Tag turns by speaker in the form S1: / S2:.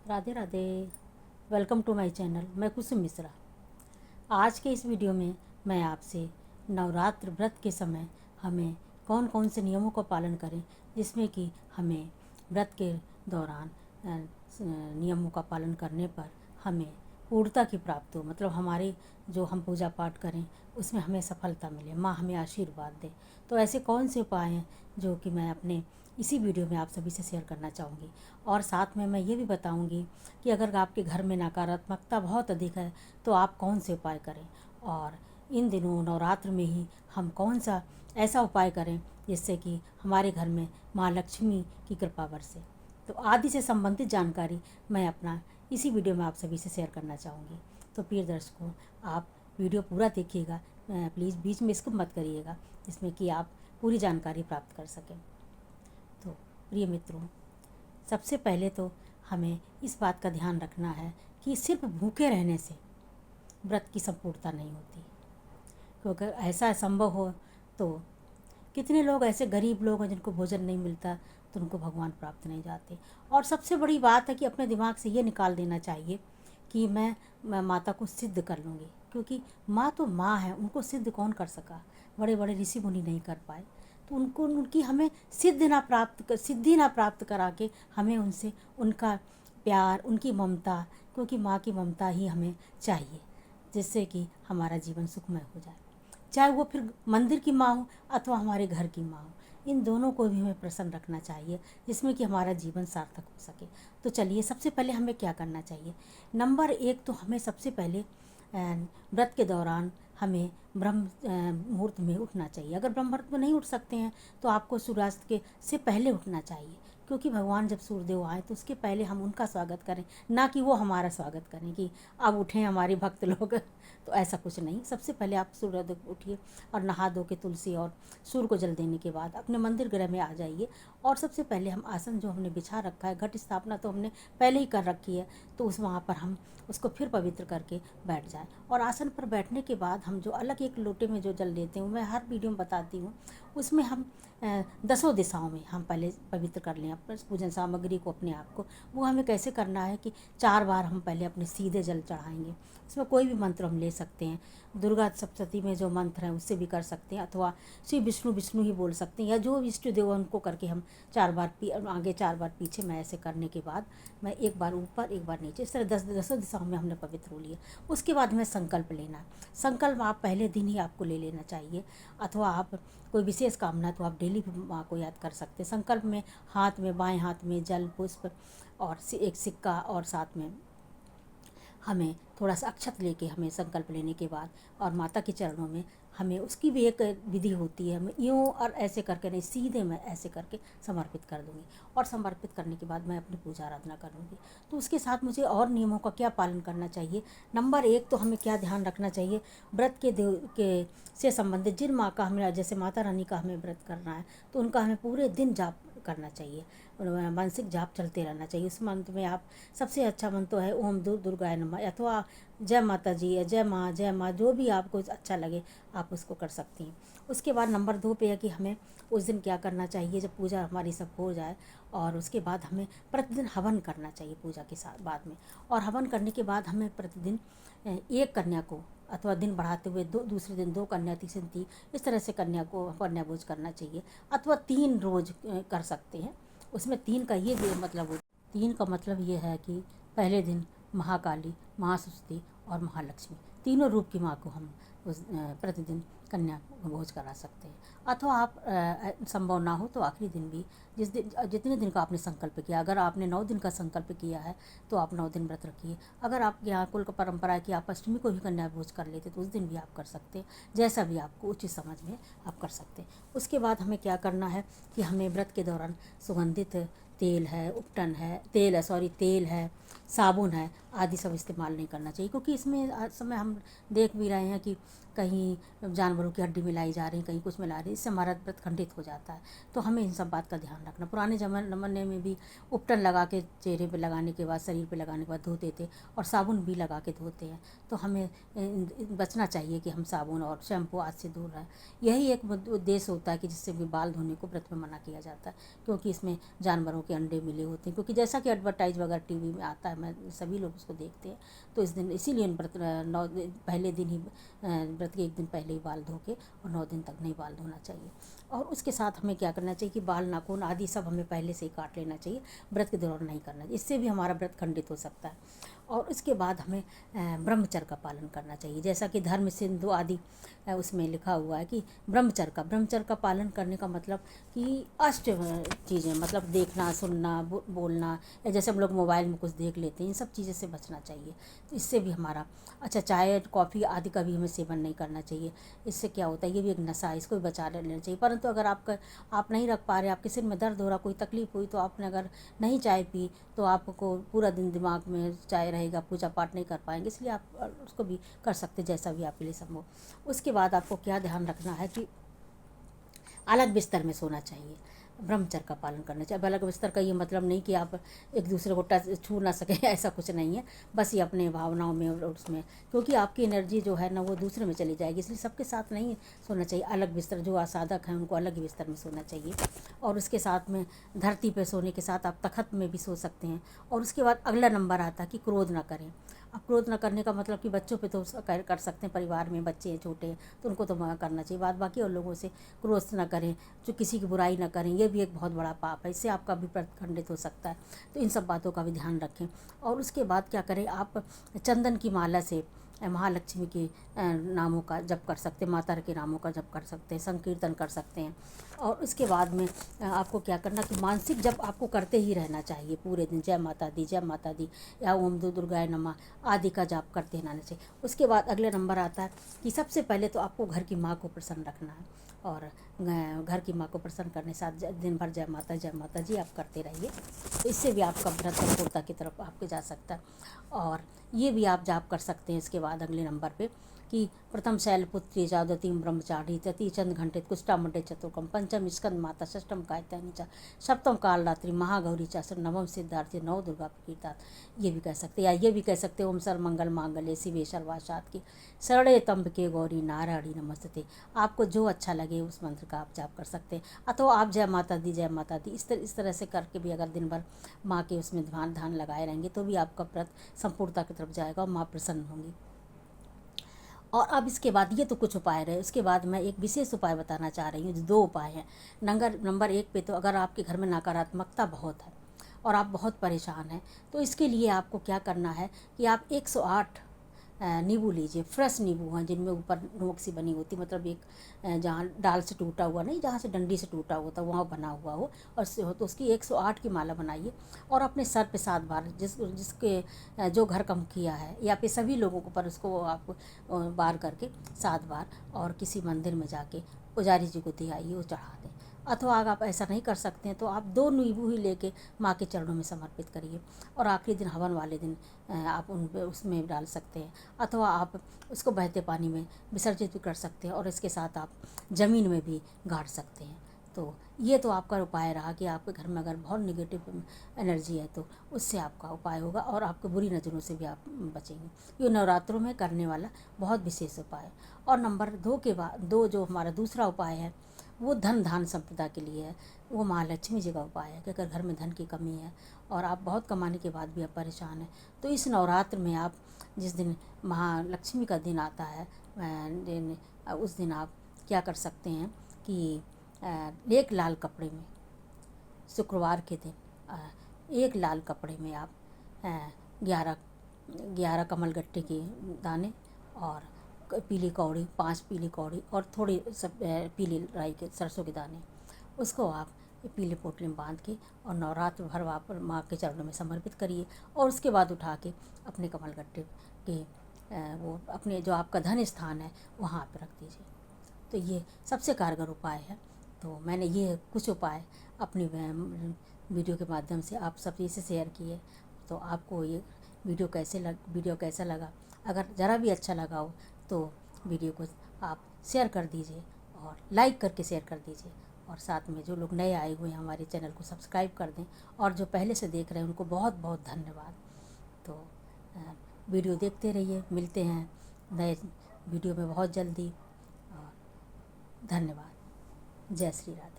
S1: Radhe Radhe. Welcome to my channel. मैं कुसुम मिश्रा। आज के इस वीडियो में मैं आपसे नवरात्र व्रत के समय हमें कौन कौन से नियमों का पालन करें जिसमें कि हमें व्रत के दौरान नियमों का पालन करने पर हमें पूर्णता की प्राप्ति हो, मतलब हमारे जो हम पूजा पाठ करें उसमें हमें सफलता मिले, माँ हमें आशीर्वाद दे। तो ऐसे कौन से उपाय हैं जो कि मैं अपने इसी वीडियो में आप सभी से शेयर करना चाहूँगी। और साथ में मैं ये भी बताऊँगी कि अगर आपके घर में नकारात्मकता बहुत अधिक है तो आप कौन से उपाय करें, और इन दिनों नवरात्र में ही हम कौन सा ऐसा उपाय करें जिससे कि हमारे घर में माँ लक्ष्मी की कृपा बरसे। तो आदि से संबंधित जानकारी मैं अपना इसी वीडियो में आप सभी से शेयर करना चाहूँगी। तो प्रिय दर्शकों, आप वीडियो पूरा देखिएगा, प्लीज़ बीच में स्किप मत करिएगा, जिसमें कि आप पूरी जानकारी प्राप्त कर सकें। तो प्रिय मित्रों, सबसे पहले तो हमें इस बात का ध्यान रखना है कि सिर्फ भूखे रहने से व्रत की संपूर्णता नहीं होती, क्योंकि ऐसा संभव हो तो कितने लोग ऐसे गरीब लोग हैं जिनको भोजन नहीं मिलता, तो उनको भगवान प्राप्त नहीं जाते। और सबसे बड़ी बात है कि अपने दिमाग से ये निकाल देना चाहिए कि मैं माता को सिद्ध कर लूँगी, क्योंकि माँ तो माँ है, उनको सिद्ध कौन कर सका, बड़े बड़े ऋषि मुनि नहीं कर पाए। तो उनको उनकी हमें सिद्धि ना प्राप्त करा के हमें उनसे उनका प्यार, उनकी ममता, क्योंकि माँ की ममता ही हमें चाहिए जिससे कि हमारा जीवन सुखमय हो जाए। चाहे वो फिर मंदिर की माँ हो अथवा हमारे घर की माँ हो, इन दोनों को भी हमें प्रसन्न रखना चाहिए जिसमें कि हमारा जीवन सार्थक हो सके। तो चलिए, सबसे पहले हमें क्या करना चाहिए। नंबर एक, तो हमें सबसे पहले व्रत के दौरान हमें ब्रह्म मुहूर्त में उठना चाहिए। अगर ब्रह्म मुहूर्त में नहीं उठ सकते हैं तो आपको सूर्यास्त के से पहले उठना चाहिए, क्योंकि भगवान जब सूर्यदेव आए तो उसके पहले हम उनका स्वागत करें, ना कि वो हमारा स्वागत करें कि अब उठें हमारे भक्त लोग। तो ऐसा कुछ नहीं। सबसे पहले आप सूर्योदय उठिए और नहा धो के तुलसी और सूर्य को जल देने के बाद अपने मंदिर गृह में आ जाइए। और सबसे पहले हम आसन जो हमने बिछा रखा है, घट स्थापना तो हमने पहले ही कर रखी है, तो वहाँ पर हम उसको फिर पवित्र करके बैठ जाएं। और आसन पर बैठने के बाद हम जो अलग एक लोटे में जो जल लेते हैं, मैं हर वीडियो में बताती हूँ, उसमें हम दसों दिशाओं में हम पहले पवित्र कर लें अपने पूजन सामग्री को, अपने आप को। वो हमें कैसे करना है कि 4 बार हम पहले अपने सीधे जल चढ़ाएंगे। इसमें कोई भी मंत्र हम ले सकते हैं, दुर्गा सप्तशती में जो मंत्र हैं उससे भी कर सकते हैं, अथवा श्री विष्णु विष्णु ही बोल सकते हैं, या जो इष्ट देव उनको करके हम 4 बार आगे 4 बार पीछे। मैं ऐसे करने के बाद मैं एक बार ऊपर एक बार नीचे, इस तरह दसों दिशाओं में हमने पवित्र हो लिया। उसके बाद हमें संकल्प लेना है। संकल्प आप पहले दिन ही आपको ले लेना चाहिए, अथवा आप कोई विशेष कामना तो आप डेली भी माँ को याद कर सकते हैं। संकल्प में हाथ में, बाएं हाथ में जल पुष्प और एक सिक्का, और साथ में हमें थोड़ा सा अक्षत लेके हमें संकल्प लेने के बाद और माता के चरणों में हमें उसकी भी एक विधि होती है। मैं यूँ और ऐसे करके नहीं, सीधे मैं ऐसे करके समर्पित कर दूँगी, और समर्पित करने के बाद मैं अपनी पूजा आराधना करूँगी। तो उसके साथ मुझे और नियमों का क्या पालन करना चाहिए। नंबर एक, तो हमें क्या ध्यान रखना चाहिए, व्रत के देव के से संबंधित जिन माँ का हमें, जैसे माता रानी का हमें व्रत करना है, तो उनका हमें पूरे दिन जाप करना चाहिए, मानसिक जाप चलते रहना चाहिए। उस मंत्र में आप, सबसे अच्छा मंत्र तो है ओम दुर्गाय नमः, अथवा जय माता जी या जय माँ, जो भी आपको अच्छा लगे आप उसको कर सकती हैं। उसके बाद नंबर 2 पे है कि हमें उस दिन क्या करना चाहिए, जब पूजा हमारी सब हो जाए और उसके बाद हमें प्रतिदिन हवन करना चाहिए पूजा के साथ बाद में। और हवन करने के बाद हमें प्रतिदिन एक कन्या को, अथवा दिन बढ़ाते हुए दूसरे दिन 2 कन्या, तीसरे दिन 3, इस तरह से कन्या को कन्या भोज करना चाहिए, अथवा 3 रोज कर सकते हैं। उसमें 3 का ये मतलब हो, 3 का मतलब ये है कि पहले दिन महाकाली, महासरस्वती और महालक्ष्मी, तीनों रूप की माँ को हम उस प्रतिदिन कन्या भोज करा सकते हैं। अथवा आप संभव ना हो तो आखिरी दिन भी, जितने दिन का आपने संकल्प किया, अगर आपने 9 दिन का संकल्प किया है तो आप 9 दिन व्रत रखिए। अगर आपके यहाँ कुल का परंपरा है कि आप अष्टमी को भी कन्या भोज कर लेते तो उस दिन भी आप कर सकते हैं, जैसा भी आपको उचित समझ में आप कर सकते हैं। उसके बाद हमें क्या करना है कि हमें व्रत के दौरान सुगंधित तेल है, उपटन है, तेल है, साबुन है आदि सब इस्तेमाल नहीं करना चाहिए, क्योंकि इसमें हर समय हम देख भी रहे हैं कि कहीं जानवरों की हड्डी मिलाई जा रही, कहीं कुछ मिला रही, इससे हमारा व्रत खंडित हो जाता है। तो हमें इन सब बात का ध्यान रखना। पुराने ज़माने में भी उपटन लगा के चेहरे पे लगाने के बाद, शरीर पे लगाने के बाद धोते थे, और साबुन भी लगा के धोते हैं। तो हमें बचना चाहिए कि हम साबुन और शैम्पू आज से दूर रहें। यही एक उद्देश्य होता है कि जिससे भी बाल धोने को व्रत में मना किया जाता है, क्योंकि इसमें जानवरों के अंडे मिले होते हैं। क्योंकि जैसा कि एडवर्टाइज वगैरह टीवी में आता है, मैं सभी लोग उसको देखते हैं। तो इस दिन इसीलिए व्रत पहले दिन ही व्रत के एक दिन पहले ही बाल धो के, और 9 दिन तक नहीं बाल धोना चाहिए। और उसके साथ हमें क्या करना चाहिए कि बाल नाखून आदि सब हमें पहले से ही काट लेना चाहिए, व्रत के दौरान नहीं करना चाहिए। इससे भी हमारा व्रत खंडित हो सकता है। और उसके बाद हमें ब्रह्मचर्य का पालन करना चाहिए, जैसा कि धर्म सिंधु आदि उसमें लिखा हुआ है कि ब्रह्मचर्य का पालन करने का मतलब कि अष्ट चीज़ें, मतलब देखना, सुनना, बोलना, या जैसे हम लोग मोबाइल में कुछ देख लेते हैं, इन सब चीज़ों से बचना चाहिए। तो इससे भी हमारा चाय कॉफ़ी आदि का भी हमें सेवन नहीं करना चाहिए। इससे क्या होता है, ये भी एक नशा है, इसको भी बचा लेना चाहिए। परंतु अगर आप नहीं रख पा रहे, आपके सिर में दर्द हो रहा, कोई तकलीफ हुई, तो आपने अगर नहीं चाय पी तो आपको पूरा दिन दिमाग में चाय रहेगा, पूजा पाठ नहीं कर पाएंगे। इसलिए आप उसको भी कर सकते, जैसा भी आपके लिए संभव। उसके बाद आपको क्या ध्यान रखना है कि अलग बिस्तर में सोना चाहिए, ब्रह्मचर्य का पालन करना चाहिए। अब अलग बिस्तर का ये मतलब नहीं कि आप एक दूसरे को टच छू ना सकें, ऐसा कुछ नहीं है। बस ये अपने भावनाओं में और उसमें, क्योंकि आपकी एनर्जी जो है ना वो दूसरे में चली जाएगी, इसलिए सबके साथ नहीं सोना चाहिए। अलग बिस्तर, जो असाधक हैं उनको अलग ही बिस्तर में सोना चाहिए। और उसके साथ में धरती पर सोने के साथ आप तखत में भी सो सकते हैं। और उसके बाद अगला नंबर आता है कि क्रोध ना करें। अब क्रोध न करने का मतलब कि बच्चों पे तो कर सकते हैं, परिवार में बच्चे हैं छोटे हैं तो उनको तो मना करना चाहिए, बात बाकी और लोगों से क्रोध न करें, जो किसी की बुराई ना करें, ये भी एक बहुत बड़ा पाप है, इससे आपका भी व्रत खंडित हो सकता है। तो इन सब बातों का भी ध्यान रखें। और उसके बाद क्या करें, आप चंदन की माला से महालक्ष्मी के नामों का जप कर सकते हैं, माता के नामों का जप कर सकते हैं, संकीर्तन कर सकते हैं। और उसके बाद में आपको क्या करना कि मानसिक जप आपको करते ही रहना चाहिए पूरे दिन, जय माता दी, जय माता दी, या ओम दुर्गाय नमः आदि का जाप करते रहना चाहिए। उसके बाद अगले नंबर आता है कि सबसे पहले तो आपको घर की माँ को प्रसन्न रखना है, और घर की माँ को प्रसन्न करने साथ दिन भर जय माता जी आप करते रहिए। तो इससे भी आपका व्रत संपूर्णता की तरफ आपके जा सकता है। और ये भी आप जाप कर सकते हैं इसके बाद अगले नंबर पे कि प्रथम शैलपुत्री द्वितीयं ब्रह्मचारी तृतीय चंद्र घंटित कुष्ठामंडे चतुर्थम पंचम स्कंद माता षष्ठम कात्यायनी च सप्तम कालरात्रि महागौरी च नवम सिद्धार्थी नव दुर्गा प्रकीर्तात। ये भी कह सकते हैं, या ये भी कह सकते हैं ओम सर्वमंगल मांगल्ये शिवे सर्वासात की शरणे त्र्यंबके गौरी नारायणी नमस्ते। आपको जो अच्छा लगे उस मंत्र का आप जाप कर सकते हैं। अथवा आप जय माता दी इस तरह से करके भी अगर दिन भर माँ के उसमें ध्यान लगाए रहेंगे तो भी आपका व्रत संपूर्णता की तरफ जाएगा और माँ प्रसन्न होंगी। और अब इसके बाद ये तो कुछ उपाय रहे, उसके बाद मैं एक विशेष उपाय बताना चाह रही हूँ। 2 उपाय हैं। नंबर 1 पे तो अगर आपके घर में नकारात्मकता बहुत है और आप बहुत परेशान हैं, तो इसके लिए आपको क्या करना है कि आप 108 नींबू लीजिए। फ्रेश नींबू हैं जिनमें ऊपर नोक सी बनी होती, मतलब एक जहाँ डाल से टूटा हुआ नहीं, जहाँ से डंडी से टूटा हुआ था वहाँ बना हुआ हो, और तो उसकी 108 की माला बनाइए और अपने सर पे 7 बार, जिसके जो घर का मुखिया है या फिर सभी लोगों को पर उसको आप बार करके 7 बार, और किसी मंदिर में जाके पुजारी जी को दे आइए, वो चढ़ा दें। अथवा अगर आप ऐसा नहीं कर सकते हैं तो आप 2 नींबू ही लेके माँ के चरणों में समर्पित करिए, और आखिरी दिन हवन वाले दिन आप उसमें डाल सकते हैं, अथवा आप उसको बहते पानी में विसर्जित भी कर सकते हैं, और इसके साथ आप ज़मीन में भी गाड़ सकते हैं। तो ये तो आपका उपाय रहा कि आपके घर में अगर बहुत निगेटिव एनर्जी है तो उससे आपका उपाय होगा, और आपको बुरी नज़रों से भी आप बचेंगे। ये नवरात्रों में करने वाला बहुत विशेष उपाय है। और नंबर 2 के बाद जो हमारा दूसरा उपाय है वो धन धान संपदा के लिए है। वो महालक्ष्मी जी का उपाय है कि अगर घर में धन की कमी है और आप बहुत कमाने के बाद भी आप परेशान हैं, तो इस नवरात्र में आप जिस दिन महालक्ष्मी का दिन आता है उस दिन आप क्या कर सकते हैं कि एक लाल कपड़े में, शुक्रवार के दिन एक लाल कपड़े में आप 11 कमलगट्टे के दाने और पीली कौड़ी, 5 पीली कौड़ी और थोड़ी सब पीली राई के सरसों के दाने, उसको आप पीले पोटली में बांध के और नवरात्र भर आप माँ के चरणों में समर्पित करिए। और उसके बाद उठा के अपने कमलगट्टे के वो अपने जो आपका धन स्थान है वहाँ पर रख दीजिए। तो ये सबसे कारगर उपाय है। तो मैंने ये कुछ उपाय अपनी वीडियो के माध्यम से आप सभी से शेयर किए, तो आपको ये वीडियो कैसा लगा। अगर ज़रा भी अच्छा लगा हो तो वीडियो को आप शेयर कर दीजिए और लाइक करके शेयर कर दीजिए, और साथ में जो लोग नए आए हुए हैं हमारे चैनल को सब्सक्राइब कर दें, और जो पहले से देख रहे हैं उनको बहुत बहुत धन्यवाद। तो वीडियो देखते रहिए, मिलते हैं नए वीडियो में बहुत जल्दी। और धन्यवाद। जय श्री राधे।